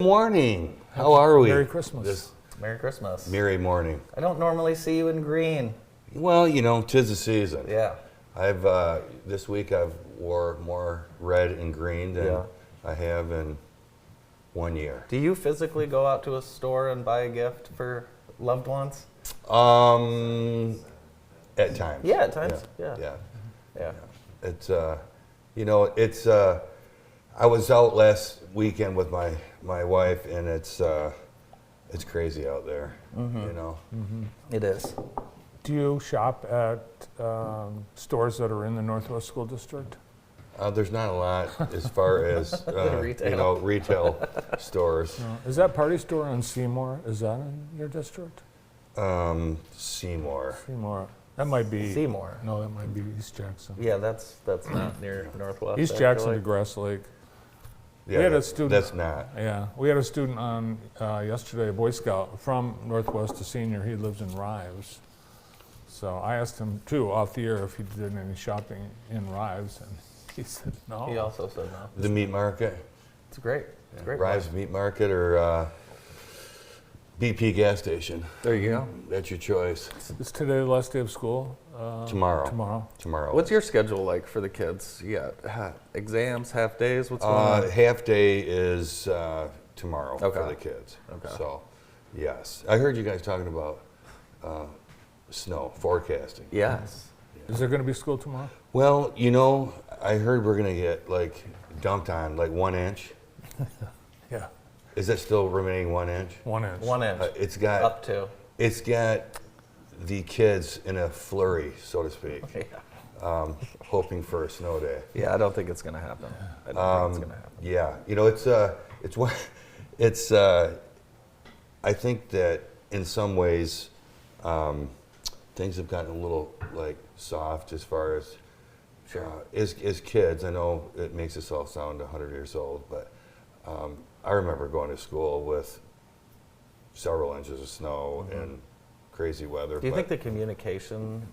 Morning. How are we? Merry Christmas. Merry Christmas. Merry morning. I don't normally see you in green. Well, you know, 'tis the season. Yeah. I've this week I've wore more red and green than I have in 1 year. Do you physically go out to a store and buy a gift for loved ones? At times. Yeah, at times. Yeah. It's you know, it's I was out last weekend with my wife, and it's crazy out there. You know. It is. Do you shop at stores that are in the Northwest School District? There's not a lot as far as Retail. you know, retail stores. Is that Party Store on Seymour? Is that in your district? Seymour. Seymour. That might be Seymour. No, that might be East Jackson. Yeah, that's not near Northwest. East Jackson to Grass Lake. Yeah, We had a student. That's not. Yeah, we had a student on yesterday, a Boy Scout from Northwest to Senior. He lives in Rives. So I asked him too off the air if he did any shopping in Rives, and he said no. He also said no. The meat market. It's great. It's great. Rives Meat Market or BP gas station. There you go. That's your choice. Is today the last day of school? Tomorrow. Tomorrow. What's your schedule like for the kids? You got exams, half days? What's going on? Half day is tomorrow for Okay. the kids. Okay. So, yes. I heard you guys talking about snow forecasting. Yes. Is there going to be school tomorrow? Well, you know, I heard we're going to get like dumped on like 1 inch. Yeah, Is that still remaining 1 inch? 1 inch. 1 inch. It's got Up to. It's got the kids in a flurry, so to speak, Yeah. hoping for a snow day. Yeah, I don't think it's going to happen. I don't think it's going to happen. Yeah, you know, it's I think that in some ways things have gotten a little like soft as far as as kids. I know it makes us all sound 100 years old, but I remember going to school with several inches of snow and crazy weather. Do you think the communication,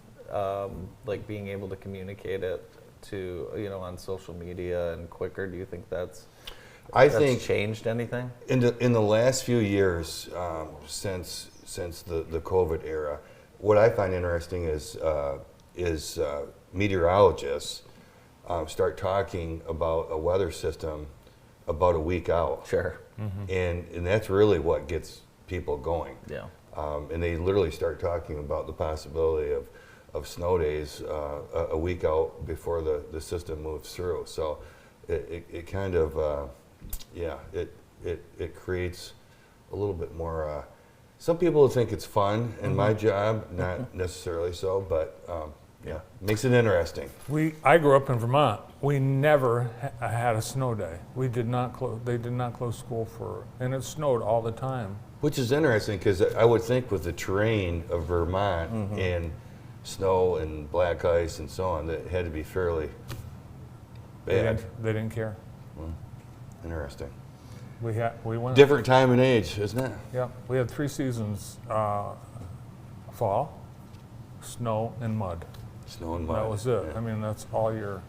like being able to communicate it to, you know, on social media and quicker, do you think that's changed anything? In the last few years, since the COVID era, what I find interesting is meteorologists start talking about a weather system about a week out. Sure. And that's really what gets people going. Yeah. And they literally start talking about the possibility of snow days a week out before the system moves through. So it kind of, it creates a little bit more, some people think it's fun in my job, not necessarily so, but makes it interesting. I grew up in Vermont. We never had a snow day. We did not close. They did not close school and it snowed all the time. Which is interesting because I would think with the terrain of Vermont and snow and black ice and so on, that it had to be fairly bad. They didn't care. Interesting. We went. Different time and age, isn't it? Yeah, we had 3 seasons: fall, snow, and mud. Snow and mud. That was it. Yeah. I mean, that's all year.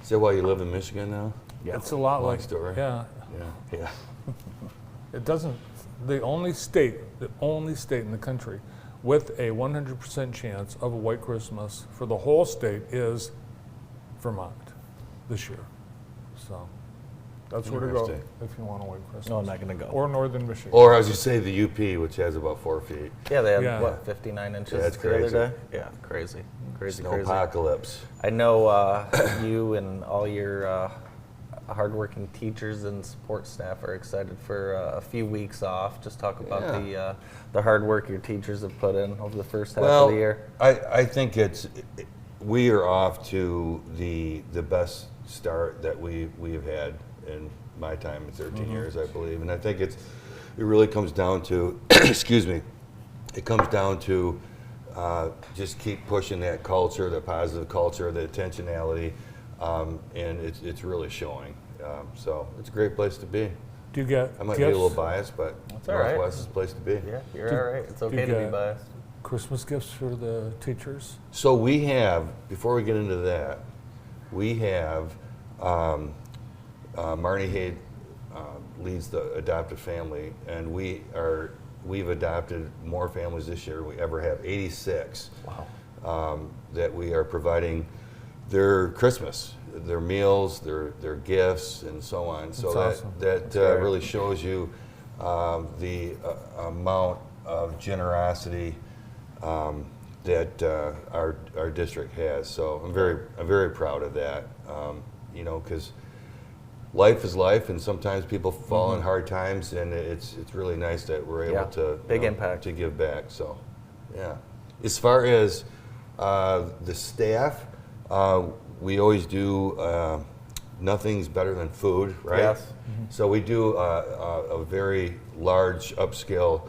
Is that why you live in Michigan now? Yeah. It's a lot Long like story. Yeah, Yeah. it doesn't. The only state in the country with a 100% chance of a white Christmas for the whole state is Vermont this year. So that's where to go Interesting. if you want a white Christmas. No, I'm not going to go. Or northern Michigan. Or as you say, the UP, which has about 4 feet. Yeah, they had, Yeah. 59 inches Yeah, that's the other crazy. day? Yeah, crazy. Crazy. Snowpocalypse. I know you and all your hardworking teachers and support staff are excited for a few weeks off. Just talk about the hard work your teachers have put in over the first half of the year. I think we are off to the best start that we've had in my time in 13 years, I believe. And I think it really comes down to, excuse me, it comes down to just keep pushing that culture, the positive culture, the intentionality, and it's really showing. So it's a great place to be. Do you get I might be a little biased, but all right. Northwest is a place to be. Yeah, you're all right. It's okay to be biased. Christmas gifts for the teachers? So we have, before we get into that, we have Marnie Hay leads the adoptive family, and we've adopted more families this year than we ever have, 86. Wow. That we are providing their Christmas, their meals, their gifts, and so on. So That's awesome. that great. really shows you the amount of generosity that our district has. So I'm very proud of that. You know, because life is life, and sometimes people fall in hard times, and it's really nice that we're able Yeah, to big impact. to give back. So, yeah. As far as the staff, we always do nothing's better than food, right? Yes. So we do a very large upscale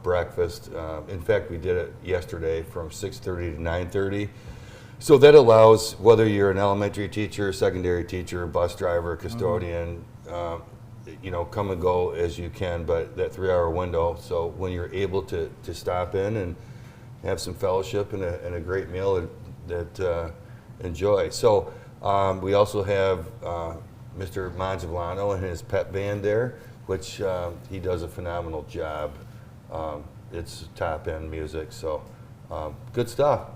breakfast. In fact, we did it yesterday from 6:30 to 9:30. So that allows, whether you're an elementary teacher, secondary teacher, bus driver, custodian, you know, come and go as you can, but that 3-hour window. So when you're able to stop in and have some fellowship and a great meal that enjoy. So we also have Mr. Mangiavlano and his pep band there, which he does a phenomenal job. It's top-end music, so good stuff.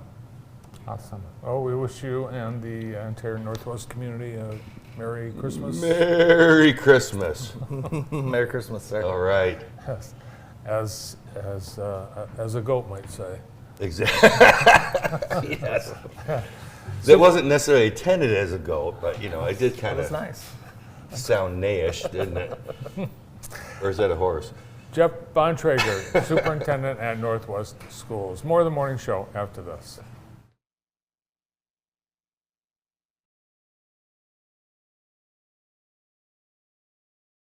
Awesome. Oh, we wish you and the entire Northwest community a Merry Christmas. Merry Christmas. Merry Christmas, sir. All right. Yes. As a goat might say. Exactly. Yes. That wasn't necessarily intended as a goat, but you know, it did That kind was of nice. sound neighish, didn't it? Or is that a horse? Geoff Bontrager, Superintendent at Northwest Schools. More of the morning show after this.